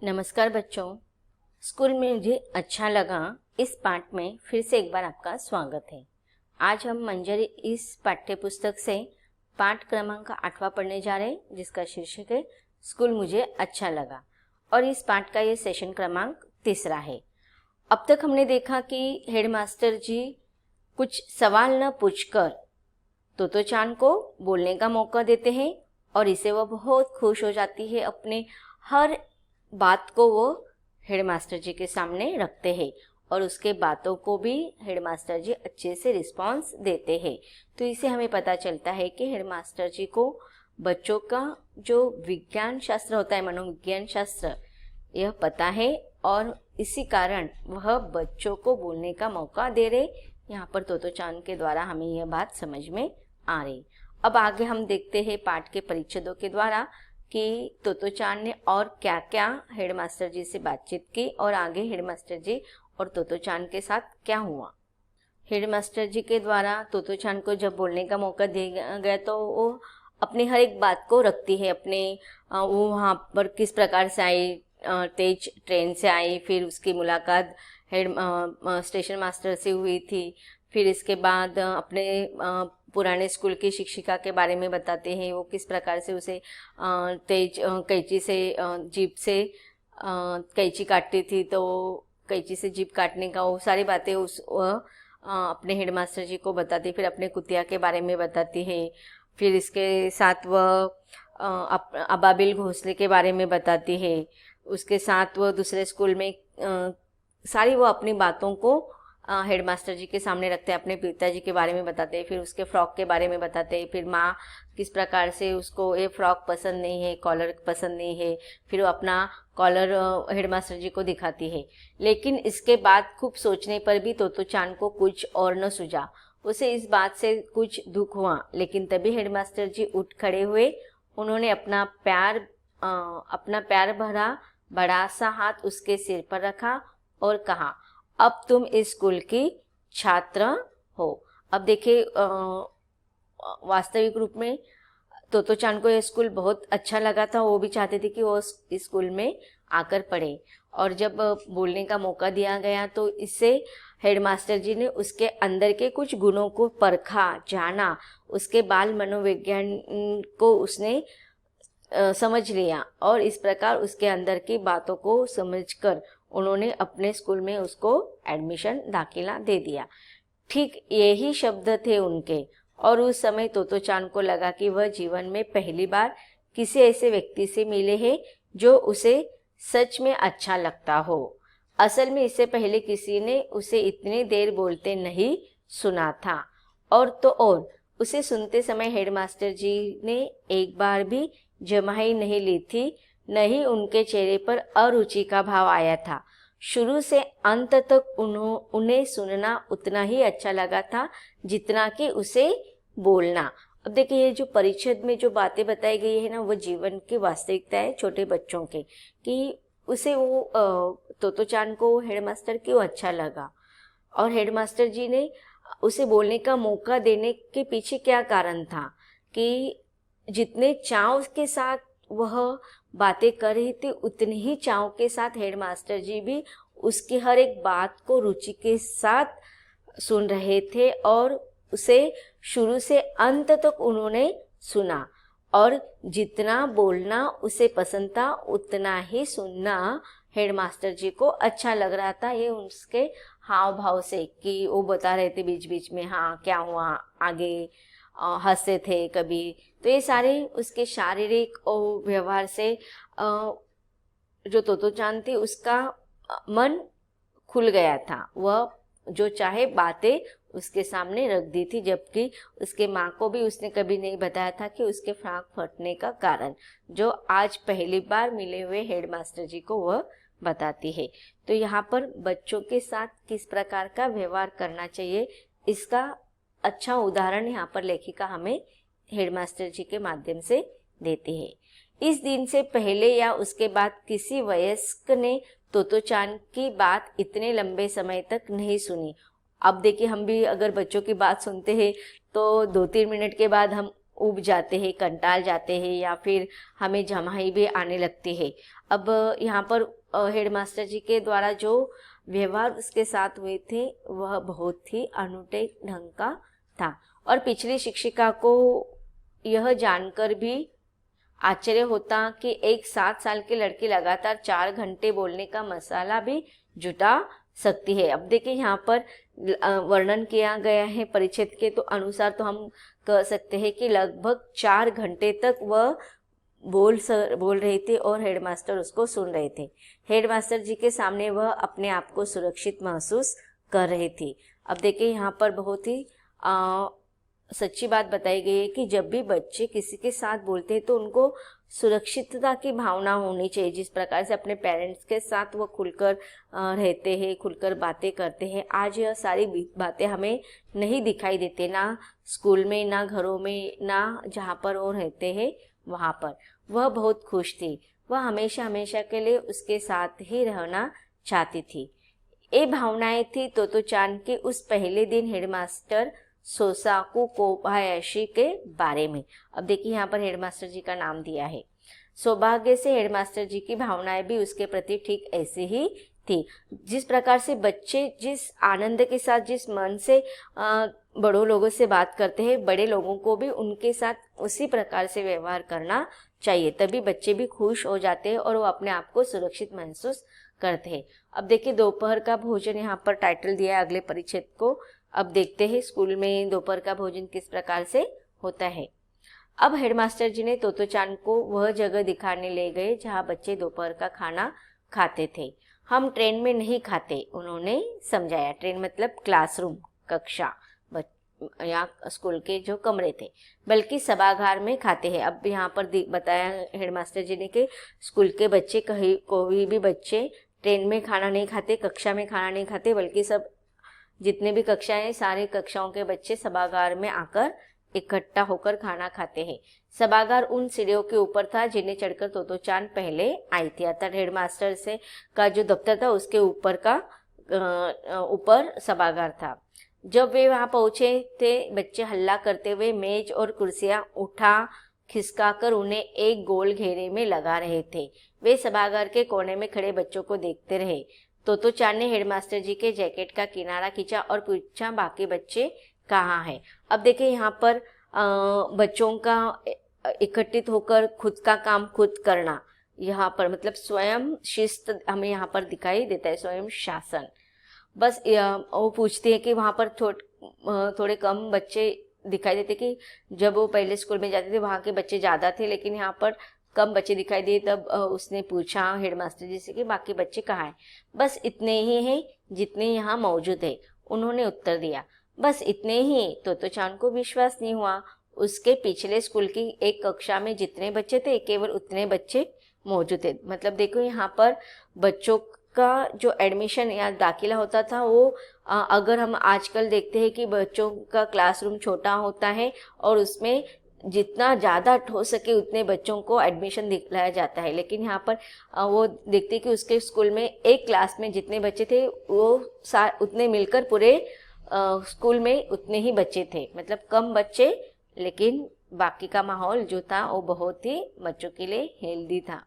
नमस्कार बच्चों। स्कूल में मुझे अच्छा लगा इस पाठ में फिर से एक बार आपका स्वागत है। आज हम मंजरी इस पाठ्य पुस्तक से पाठ क्रमांक 8वां पढ़ने जा रहे हैं, जिसका शीर्षक है स्कूल मुझे अच्छा लगा, और इस पाठ का ये सेशन क्रमांक 3 है। अब तक हमने देखा कि हेडमास्टर जी कुछ सवाल न पूछकर तोतो चान को बोलने का मौका देते हैं और इसे वह बहुत खुश हो जाती है। अपने हर बात को वो हेडमास्टर जी के सामने रखते हैं और उसके बातों को भी हेडमास्टर जी अच्छे से रिस्पॉन्स देते हैं। तो इसे हमें पता चलता है कि हेडमास्टर जी को बच्चों का जो विज्ञान शास्त्र होता है, मनोविज्ञान शास्त्र, यह पता है और इसी कारण वह बच्चों को बोलने का मौका दे रहे। यहाँ पर तोतो चान के द्वारा हमें यह बात समझ में आ रही। अब आगे हम देखते हैं पाठ के परिच्छेदों के द्वारा कि तोतो चान ने और क्या क्या हेडमास्टर जी से बातचीत की और आगे हेडमास्टर जी और तोतो चान के साथ क्या हुआ। हेडमास्टर जी के द्वारा तोतो चान को जब बोलने का मौका दिया गया तो वो अपनी हर एक बात को रखती है। अपने वो वहाँ पर किस प्रकार से आई, तेज ट्रेन से आई, फिर उसकी मुलाकात हेड स्टेशन मास्टर से हुई थी, फिर इसके बाद अपने पुराने स्कूल की शिक्षिका के बारे में बताते हैं। वो किस प्रकार से उसे तेज कैंची से जीभ से कैंची काटती थी, तो कैंची से जीभ काटने का वो सारी बातें उस अपने हेडमास्टर जी को बताती। फिर अपने कुतिया के बारे में बताती है। फिर इसके साथ वह अबाबिल घोंसले के बारे में बताती है। उसके साथ वह दूसरे स्कूल में सारी वो अपनी बातों को हेडमास्टर जी के सामने रखते हैं। अपने पिताजी के बारे में बताते हैं, फिर उसके फ्रॉक के बारे में बताते हैं, फिर माँ किस प्रकार से उसको ये फ्रॉक पसंद नहीं है, कॉलर पसंद नहीं है, फिर वो अपना कॉलर हेडमास्टर जी को दिखाती है। लेकिन इसके बाद खूब सोचने पर भी तोतो चान को कुछ और न सूझा। उसे इस बात से कुछ दुख हुआ, लेकिन तभी हेडमास्टर जी उठ खड़े हुए। उन्होंने अपना प्यार भरा बड़ा सा हाथ उसके सिर पर रखा और कहा, अब तुम इस स्कूल की छात्र हो। अब देखिए, वास्तविक रूप में तोतो चान को यह स्कूल बहुत अच्छा लगा था। वो भी चाहते थे कि वो इस स्कूल में आकर पढ़े, और जब बोलने का मौका दिया गया तो इससे हेडमास्टर जी ने उसके अंदर के कुछ गुणों को परखा, जाना, उसके बाल मनोविज्ञान को उसने समझ लिया और इस प्रकार उसके अंदर की बातों को समझकर उन्होंने अपने स्कूल में उसको एडमिशन दाखिला दे दिया। ठीक यही शब्द थे उनके, और उस समय तोतो चान को लगा कि वह जीवन में पहली बार किसी ऐसे व्यक्ति से मिले हैं जो उसे सच में अच्छा लगता हो। असल में इससे पहले किसी ने उसे इतनी देर बोलते नहीं सुना था, और तो और उसे सुनते समय हेडमास्टर जी ने एक बार भी जमाई नहीं ली थी, न ही उनके चेहरे पर अरुचि का भाव आया था। शुरू से अंत तक उन्हें सुनना उतना ही अच्छा लगा था जितना कि उसे बोलना। अब देखिए, ये जो परिच्छेद में जो बातें बताई गई है ना, वो जीवन की वास्तविकता है छोटे बच्चों के, कि उसे वो तोतो चान को हेडमास्टर क्यों अच्छा लगा और हेडमास्टर जी ने उसे बोलने का मौका देने के पीछे क्या कारण था, कि जितने चाव के साथ वह बातें कर रही थी उतने ही चाव के साथ हेडमास्टर जी भी उसकी हर एक बात को रुचि के साथ सुन रहे थे और उसे शुरू से अंत तक उन्होंने सुना। और जितना बोलना उसे पसंद था उतना ही सुनना हेडमास्टर जी को अच्छा लग रहा था। ये उसके हाव भाव से, कि वो बता रहे थे बीच बीच में हाँ क्या हुआ, आगे हंसते थे कभी, तो ये सारे उसके शारीरिक और व्यवहार से जो तोतो चान थी उसका मन खुल गया था। वह जो चाहे बातें उसके सामने रख दी थी, जबकि उसके माँ को भी उसने कभी नहीं बताया था कि उसके फ्रॉक फटने का कारण, जो आज पहली बार मिले हुए हेडमास्टर जी को वह बताती है। तो यहाँ पर बच्चों के साथ किस प्रकार का व्यवहार करना चाहिए, इसका अच्छा उदाहरण यहाँ पर लेखिका हमें हेडमास्टर जी के माध्यम से देती है। इस दिन से पहले या उसके बाद किसी वयस्क ने तोतो चान की बात इतने लंबे समय तक नहीं सुनी। अब देखिए, हम भी अगर बच्चों की बात सुनते हैं तो 2-3 मिनट के बाद हम ऊब जाते हैं, कंटाल जाते हैं या फिर हमें जमाई भी आने लगती है। अब यहाँ पर हेडमास्टर जी के द्वारा जो व्यवहार उसके साथ हुए थे वह बहुत ही अनूठे ढंग का था। और पिछली शिक्षिका को यह जानकर भी आश्चर्य होता कि एक 7 साल की लड़की लगातार 4 घंटे बोलने का मसाला भी जुटा सकती है। अब देखिए यहाँ पर वर्णन किया गया है परिच्छेद के तो अनुसार, तो हम कह सकते हैं कि लगभग 4 घंटे तक वह बोल रहे थे और हेडमास्टर उसको सुन रहे थे। हेडमास्टर जी के सामने वह अपने आप को सुरक्षित महसूस कर रहे थे। अब देखिए यहाँ पर बहुत ही सच्ची बात बताई गई है कि जब भी बच्चे किसी के साथ बोलते हैं तो उनको सुरक्षितता की भावना होनी चाहिए। जिस प्रकार से अपने पेरेंट्स के साथ वो खुलकर रहते हैं, खुलकर बातें करते हैं, आज यह सारी बातें हमें नहीं दिखाई देते, ना स्कूल में, ना घरों में, ना जहाँ पर वो रहते हैं वहाँ पर। वह बहुत खुश थी, वह हमेशा हमेशा के लिए उसके साथ ही रहना चाहती थी। ये भावनाएं थी तोतो चान के उस पहले दिन हेडमास्टर सोसाकू कोबायाशी के बारे में। अब देखिए यहाँ पर हेडमास्टर जी का नाम दिया है। सौभाग्य से हेडमास्टर जी की भावनाएं भी उसके प्रति ठीक ऐसी ही थी। जिस प्रकार से बच्चे जिस आनंद के साथ, जिस मन से बड़ों लोगों से बात करते हैं, बड़े लोगों को भी उनके साथ उसी प्रकार से व्यवहार करना चाहिए, तभी बच्चे भी खुश हो जाते हैं और वो अपने आप को सुरक्षित महसूस करते हैं। अब देखिए दोपहर का भोजन यहाँ पर टाइटल दिया है अगले परिच्छेद को। अब देखते हैं स्कूल में दोपहर का भोजन किस प्रकार से होता है। अब हेडमास्टर जी ने तोतो चान को वह जगह दिखाने ले गए जहाँ बच्चे दोपहर का खाना खाते थे। हम ट्रेन में नहीं खाते, उन्होंने समझाया। ट्रेन मतलब क्लासरूम, कक्षा या स्कूल के जो कमरे थे, बल्कि सभागार में खाते हैं। अब यहाँ पर बताया हेडमास्टर जी ने कि स्कूल के बच्चे कोई भी बच्चे ट्रेन में खाना नहीं खाते, कक्षा में खाना नहीं खाते, बल्कि सब जितने भी कक्षाएं हैं सारी कक्षाओं के बच्चे सभागार में आकर इकट्ठा होकर खाना खाते हैं। सभागार उन सीढ़ियों के ऊपर था जिन्हें चढ़कर तोतो चान पहले आई थी। अर्थात हेडमास्टर से का जो दफ्तर था उसके ऊपर सभागार था। जब वे वहां पहुंचे थे बच्चे हल्ला करते हुए मेज और कुर्सियां उठा खिसकाकर उन्हें एक गोल घेरे में लगा रहे थे। वे सभागार के कोने में खड़े बच्चों को देखते रहे। तोतो चान ने हेडमास्टर जी के जैकेट का किनारा खींचा और पूछा, बाकी बच्चे कहाँ हैं? अब देखिए यहाँ पर बच्चों का इकट्ठित होकर खुद का काम खुद करना, यहाँ पर मतलब स्वयं शिस्त हमें यहाँ पर दिखाई देता है, स्वयं शासन। बस वो पूछती है कि वहाँ पर थोड़े कम बच्चे दिखाई देते कि जब वो पहले स्कूल में जाते थे वहाँ के बच्चे ज़्यादा थे, लेकिन यहाँ पर कम बच्चे दिखाई दिए। तब उसने पूछा हेडमास्टर जी से कि बाकी बच्चे कहाँ हैं? बस इतने ही हैं जितने यहाँ मौजूद है, उन्होंने उत्तर दिया। बस इतने ही? तोतो चान को विश्वास नहीं हुआ। उसके पिछले स्कूल की एक कक्षा में जितने बच्चे थे केवल उतने बच्चे मौजूद थे। मतलब देखो यहाँ पर बच्चों का जो एडमिशन या दाखिला होता था वो अगर हम आजकल देखते हैं कि बच्चों का क्लासरूम छोटा होता है और उसमें जितना ज़्यादा हो सके उतने बच्चों को एडमिशन दिलाया जाता है, लेकिन यहाँ पर वो देखते कि उसके स्कूल में एक क्लास में जितने बच्चे थे वो उतने मिलकर पूरे स्कूल में उतने ही बच्चे थे। मतलब कम बच्चे, लेकिन बाकी का माहौल जो था वो बहुत ही बच्चों के लिए हेल्दी था।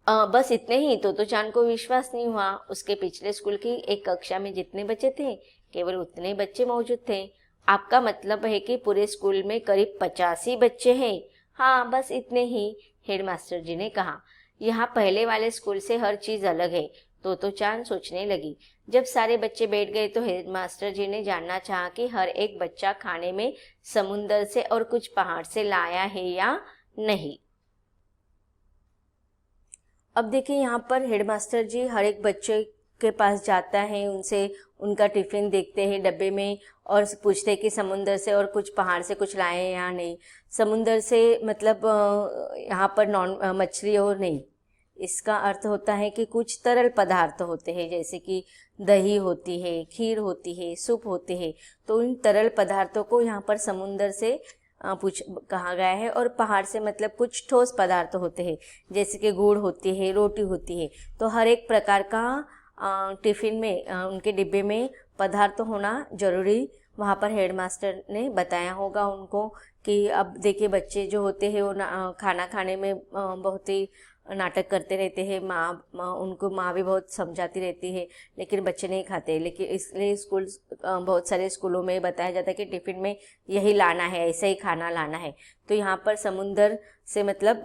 बस इतने ही? तोतो चान को विश्वास नहीं हुआ। उसके पिछले स्कूल की एक कक्षा में जितने बच्चे थे केवल उतने बच्चे मौजूद थे। आपका मतलब है कि पूरे स्कूल में करीब 85 बच्चे हैं? हाँ, बस इतने ही, हेडमास्टर जी ने कहा। यहाँ पहले वाले स्कूल से हर चीज़ अलग है, तोतो चान सोचने लगी। जब सारे बच्चे बैठ गए तो हेडमास्टर जी ने जानना चाहा कि हर एक बच्चा खाने में समुंदर से और कुछ पहाड़ से लाया है या नहीं। अब देखिए यहाँ पर हेडमास्टर जी हर एक बच्चे के पास जाता है, उनसे उनका टिफिन देखते हैं डब्बे में और पूछते हैं कि समुंदर से और कुछ पहाड़ से कुछ लाए हैं या नहीं। समुंदर से मतलब यहाँ पर मछली और नहीं, इसका अर्थ होता है कि कुछ तरल पदार्थ होते हैं, जैसे कि दही होती है, खीर होती है, सूप होते हैं। तो इन तरल पदार्थों को यहाँ पर समुंदर से कहा गया है। और पहाड़ से मतलब कुछ ठोस पदार्थ होते हैं, जैसे कि गुड़ होती है, रोटी होती है। तो हर एक प्रकार का टिफिन में उनके डिब्बे में पदार्थ होना जरूरी वहाँ पर हेडमास्टर ने बताया होगा उनको कि अब देखिए बच्चे जो होते हैं वो खाना खाने में बहुत ही नाटक करते रहते हैं, उनको माँ भी बहुत समझाती रहती है, लेकिन बच्चे नहीं खाते। लेकिन इसलिए बहुत सारे स्कूलों में बताया जाता है कि टिफ़िन में यही लाना है, ऐसा ही खाना लाना है। तो यहाँ पर समुंदर से मतलब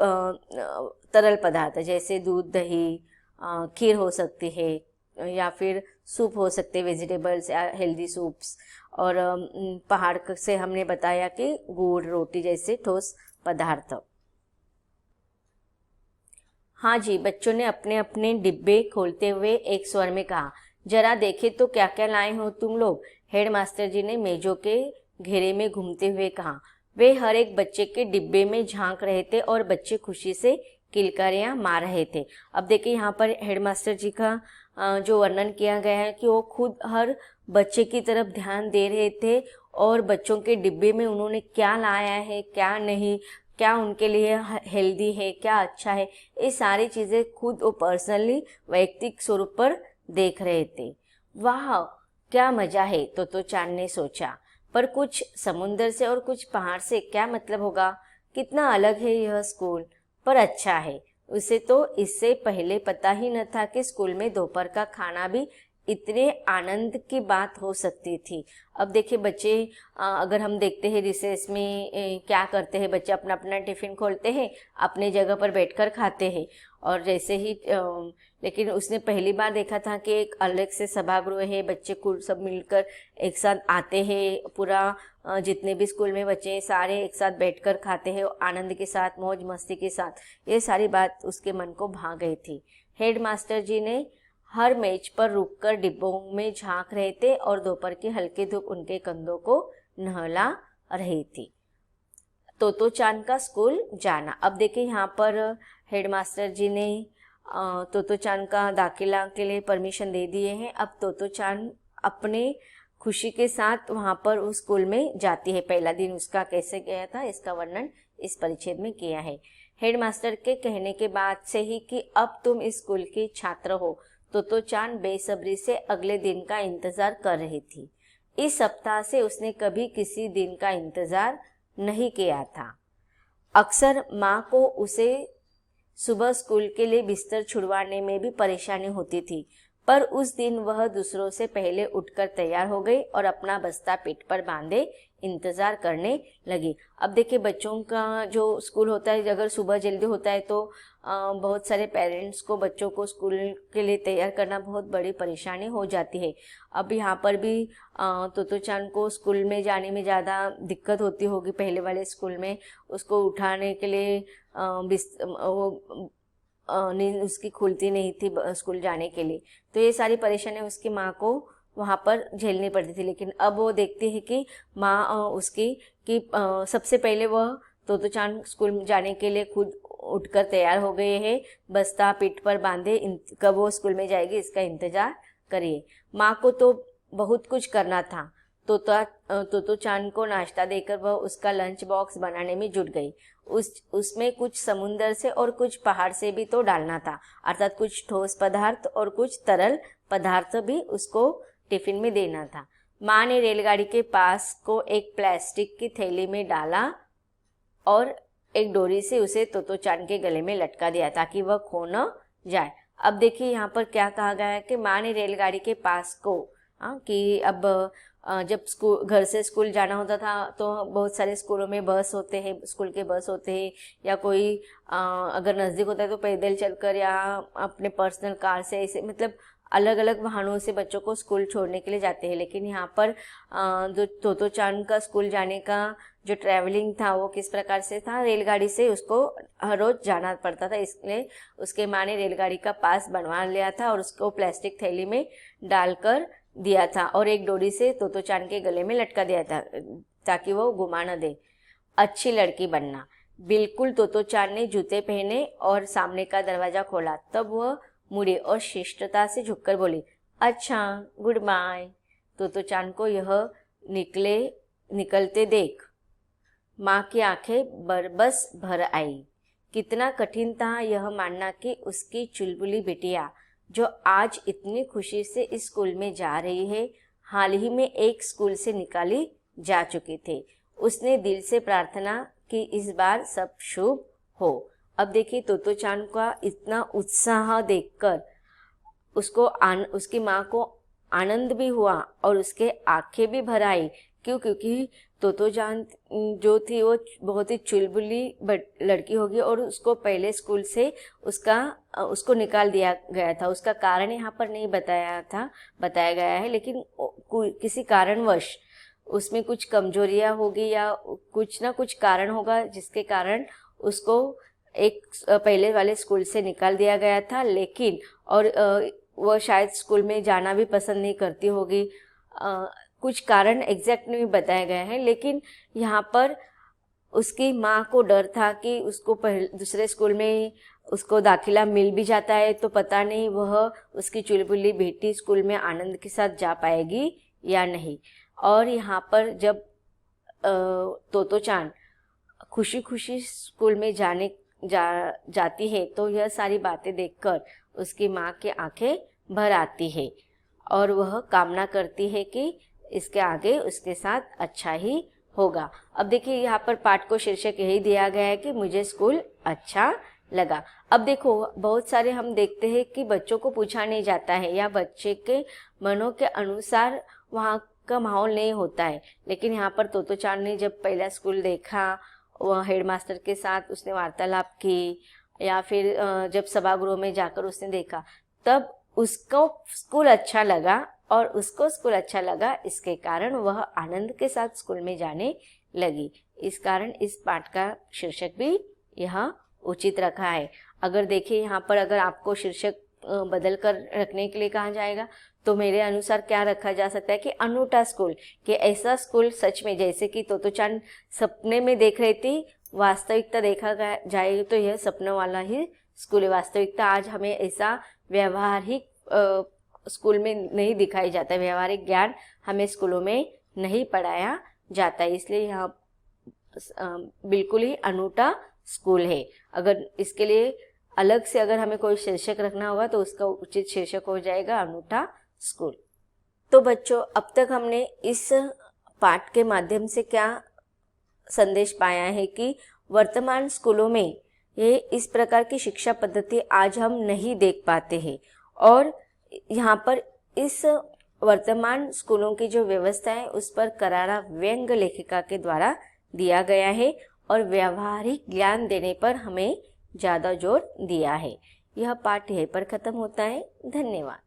तरल पदार्थ जैसे दूध, दही, खीर हो सकती है, या फिर सूप हो सकते, वेजिटेबल्स या हेल्दी सूप्स, और पहाड़ से हमने बताया कि गुड़, रोटी जैसे ठोस पदार्थ। हाँ जी, बच्चों ने अपने अपने डिब्बे खोलते हुए एक स्वर में कहा, जरा देखे तो क्या क्या लाए हो तुम लोग। हेडमास्टर जी ने मेजों के घेरे में घूमते हुए कहा। वे हर एक बच्चे के डिब्बे में झांक रहे थे और बच्चे खुशी से किलकारियां मार रहे थे। अब देखिए यहाँ पर हेडमास्टर जी का जो वर्णन किया गया है कि वो खुद हर बच्चे की तरफ ध्यान दे रहे थे और बच्चों के डिब्बे में उन्होंने क्या लाया है, क्या नहीं, क्या उनके लिए हेल्दी है, क्या अच्छा है, ये सारी चीज़ें खुद वो पर्सनली वैयक्तिक स्वरूप पर देख रहे थे। वाह क्या मज़ा है, तो चांद ने सोचा। पर कुछ समुंदर से और कुछ पहाड़ से क्या मतलब होगा? कितना अलग है यह स्कूल, पर अच्छा है। उसे तो इससे पहले पता ही न था कि स्कूल में दोपहर का खाना भी इतने आनंद की बात हो सकती थी। अब देखिए बच्चे अगर हम देखते हैं रिसेस में क्या करते हैं, बच्चे अपना अपना टिफ़िन खोलते हैं, अपने जगह पर बैठकर खाते हैं, और जैसे ही लेकिन उसने पहली बार देखा था कि एक अलग से सभागृह है, बच्चे कुल सब मिलकर एक साथ आते हैं, पूरा जितने भी स्कूल में बच्चे हैं सारे एक साथ बैठकर खाते हैं आनंद के साथ, मौज मस्ती के साथ। ये सारी बात उसके मन को भा गई थी। हेडमास्टर जी ने हर मेज पर रुककर डिब्बों में झांक रहे थे और दोपहर की हल्की धूप उनके कंधों को नहला रही थी। तोतो चांद का स्कूल जाना। अब देखिए यहाँ पर हेडमास्टर जी ने तोतो चांद का दाखिला के लिए परमिशन दे दिए हैं। अब तोतो चांद अपने खुशी के साथ वहाँ पर उस स्कूल में जाती है। पहला दिन उसका कैसे गया था इसका वर्णन इस परिच्छेद में किया है। हेडमास्टर के कहने के बाद से ही कि अब तुम इस स्कूल की छात्र हो, तोतो चांद बेसब्री से अगले दिन का इंतजार कर रही थी। इस सप्ताह से उसने कभी किसी दिन का इंतजार नहीं किया था। अक्सर माँ को उसे सुबह स्कूल के लिए बिस्तर छुड़वाने में भी परेशानी होती थी, पर उस दिन वह दूसरों से पहले उठकर तैयार हो गई और अपना बस्ता पीठ पर बांधे इंतज़ार करने लगी। अब देखिए बच्चों का जो स्कूल होता है, अगर सुबह जल्दी होता है तो बहुत सारे पेरेंट्स को बच्चों को स्कूल के लिए तैयार करना बहुत बड़ी परेशानी हो जाती है। अब यहाँ पर भी तोतो चांद को स्कूल में जाने में ज़्यादा दिक्कत होती होगी। पहले वाले स्कूल में उसको उठाने के लिए नींद उसकी खुलती नहीं थी स्कूल जाने के लिए, तो ये सारी परेशानी उसकी माँ को वहाँ पर झेलनी पड़ती थी। लेकिन अब वो देखती है कि माँ उसकी कि सबसे पहले वह तोतो चांद स्कूल जाने के लिए खुद उठकर तैयार हो गए हैं, बस्ता पीठ पर बांधे, कब वो स्कूल में जाएगी इसका इंतजार करिए। माँ को तो बहुत कुछ करना था। तोतो चांद को नाश्ता देकर वह उसका लंच बॉक्स बनाने में जुट गई। उसमें कुछ समुंदर से और कुछ पहाड़ से भी तो डालना था, अर्थात कुछ ठोस पदार्थ और कुछ तरल पदार्थ भी उसको टिफिन में देना था। माँ ने रेलगाड़ी के पास को एक प्लास्टिक की थैली में डाला और एक डोरी से उसे तोतो चांद के गले में लटका दिया ताकि वह खो न जाए। अब देखिए यहाँ पर क्या कहा गया है कि माँ ने रेलगाड़ी के पास को कि अब जब घर से स्कूल जाना होता था तो बहुत सारे स्कूलों में बस होते हैं, स्कूल के बस होते हैं, या कोई अगर नज़दीक होता है तो पैदल चलकर या अपने पर्सनल कार से, ऐसे मतलब अलग अलग वाहनों से बच्चों को स्कूल छोड़ने के लिए जाते हैं। लेकिन यहाँ पर जो तोतो चांद का स्कूल जाने का जो ट्रैवलिंग था वो किस प्रकार से था, रेलगाड़ी से उसको हर रोज़ जाना पड़ता था। इसलिए उसके माँ ने रेलगाड़ी का पास बनवा लिया था और उसको प्लास्टिक थैली में डालकर दिया था और एक डोरी से तोतो चांद के गले में लटका दिया था ताकि वो गुमा न दे। अच्छी लड़की बनना। बिल्कुल। तोतो चांद ने जूते पहने और सामने का दरवाजा खोला। तब वह मुड़ी और शिष्टता से झुककर बोली, अच्छा गुड बाय। तोतो चांद को यह निकलते देख माँ की आंखें बरबस भर आई। कितना कठिन था यह मानना कि उसकी चुलबुली बिटिया जो आज इतनी खुशी से इस स्कूल में जा रही है, हाल ही में एक स्कूल से निकाली जा चुके थे। उसने दिल से प्रार्थना कि इस बार सब शुभ हो। अब देखिए तोतो चान का इतना उत्साह देखकर उसकी माँ को आनंद भी हुआ और उसके आंखें भी भर आई। क्योंकि तोतो जान जो थी वो बहुत ही चुलबुली लड़की होगी और उसको पहले स्कूल से उसको निकाल दिया गया था। उसका कारण यहाँ पर नहीं बताया गया है, लेकिन किसी कारणवश उसमें कुछ कमजोरियां होगी या कुछ ना कुछ कारण होगा जिसके कारण उसको एक पहले वाले स्कूल से निकाल दिया गया था। लेकिन और वह शायद स्कूल में जाना भी पसंद नहीं करती होगी। कुछ कारण एग्जैक्ट नहीं बताए गए हैं, लेकिन यहाँ पर उसकी माँ को डर था कि उसको दूसरे स्कूल में उसको दाखिला मिल भी जाता है तो पता नहीं वह उसकी चुलबुली बेटी स्कूल में आनंद के साथ जा पाएगी या नहीं। और यहाँ पर जब तोतो चान खुशी खुशी स्कूल में जाती है तो यह सारी बातें देखकर उसकी माँ की आंखें भर आती है और वह कामना करती है कि इसके आगे उसके साथ अच्छा ही होगा। अब देखिए यहाँ पर पाठ को शीर्षक यही दिया गया है कि मुझे स्कूल अच्छा लगा। अब देखो बहुत सारे हम देखते हैं कि बच्चों को पूछा नहीं जाता है या बच्चे के मनों के अनुसार वहाँ का माहौल नहीं होता है, लेकिन यहाँ पर तोतो चान ने जब पहला स्कूल देखा, वह हेडमास्टर के साथ उसने वार्तालाप की या फिर जब सभागृह में जाकर उसने देखा, तब उसको स्कूल अच्छा लगा और उसको स्कूल अच्छा लगा, इसके कारण वह आनंद के साथ स्कूल में जाने लगी। इस कारण इस पाठ का शीर्षक भी यह उचित रखा है। अगर देखिए यहाँ पर अगर आपको शीर्षक बदल कर रखने के लिए कहा जाएगा तो मेरे अनुसार क्या रखा जा सकता है कि अनूठा स्कूल, कि ऐसा स्कूल सच में जैसे कि तोतो चान सपने में देख रही थी, वास्तविकता देखा जाए तो यह सपनों वाला ही स्कूल है। वास्तविकता आज हमें ऐसा व्यवहारिक स्कूल में नहीं दिखाई जाता है, व्यवहारिक ज्ञान हमें स्कूलों में नहीं पढ़ाया जाता है, इसलिए यहाँ बिल्कुल ही अनूठा स्कूल है। अगर इसके लिए अलग से अगर हमें कोई शीर्षक रखना होगा तो उसका उचित शीर्षक हो जाएगा अनूठा स्कूल। तो बच्चों अब तक हमने इस पाठ के माध्यम से क्या संदेश पाया है कि वर्तमान स्कूलों में ये इस प्रकार की शिक्षा पद्धति आज हम नहीं देख पाते हैं और यहाँ पर इस वर्तमान स्कूलों की जो व्यवस्था है उस पर करारा व्यंग्य लेखिका के द्वारा दिया गया है और व्यवहारिक ज्ञान देने पर हमें ज़्यादा जोर दिया है। यह पाठ यहीं पर खत्म होता है। धन्यवाद।